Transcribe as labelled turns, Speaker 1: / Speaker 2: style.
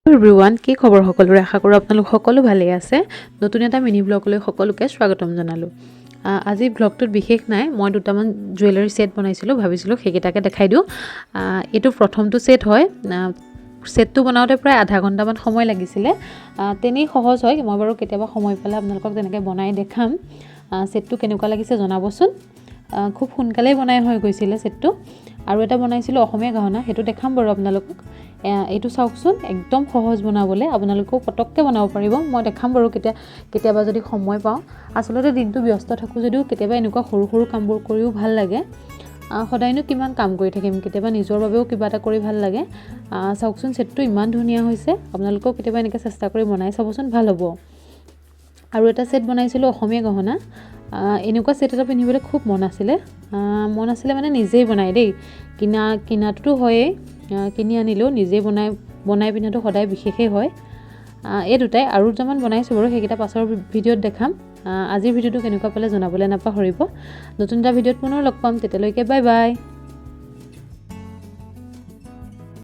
Speaker 1: everyone কি খবৰ সকলোৰে আশা কৰোঁ আপোনালোক সকলো ভালে আছে নতুন এটা মিনি ব্লগলৈ সকলোকে স্বাগতম জনালোঁ আজি ব্লগটোত বিশেষ নাই মই দুটামান জুৱেলাৰী সেট বনাইছিলোঁ ভাবিছিলোঁ সেইকেইটাকে দেখাই দিওঁ এইটো প্ৰথমটো সেট হয় সেটটো বনাওঁতে প্ৰায় আধা ঘণ্টামান সময় লাগিছিলে তেনেই সহজ হয় মই বাৰু কেতিয়াবা সময় পালে আপোনালোকক তেনেকৈ বনাই দেখাম সেটটো কেনেকুৱা লাগিছে জনাবচোন খুব সোনকালেই বনাই হৈ গৈছিলে সেটটো আৰু এটা বনাইছিলোঁ অসমীয়া গহনা সেইটো দেখাম বাৰু আপোনালোকক এইটো চাওকচোন একদম সহজ বনাবলৈ আপোনালোকেও পটককৈ বনাব পাৰিব মই দেখাম বাৰু কেতিয়াবা যদি সময় পাওঁ আসলতে দিনটো ব্যস্ত থাকোঁ যদিও কেতিয়াবা এনেকুৱা সৰু সৰু কামবোৰ কৰিও ভাল লাগে সদায়নো কিমান কাম কৰি থাকিম কেতিয়াবা নিজৰ বাবেও কিবা এটা কৰি ভাল লাগে চাওকচোন সেটটো ইমান ধুনীয়া হৈছে আপোনালোকেও কেতিয়াবা এনেকৈ চেষ্টা কৰি বনাই চাবচোন ভাল হ'ব আৰু এটা সেট বনাইছিলোঁ অসমীয়া গহনা এনেকুৱা সেট এটা পিন্ধিবলৈ খুব মন আছিলে মানে নিজেই বনাই দেই কিনাটোতো হয়েই কিনি আনিলেও নিজেই বনাই পিন্ধাটো সদায় বিশেষেই হয় এই দুটাই আৰু দুটামান বনাইছোঁ বাৰু সেইকেইটা পাছৰ ভিডিঅ'ত দেখাম আজিৰ ভিডিঅ'টো কেনেকুৱা পালে জনাবলৈ নাপাহৰিব নতুন এটা ভিডিঅ'ত পুনৰ লগ পাম তেতিয়ালৈকে বাই বাই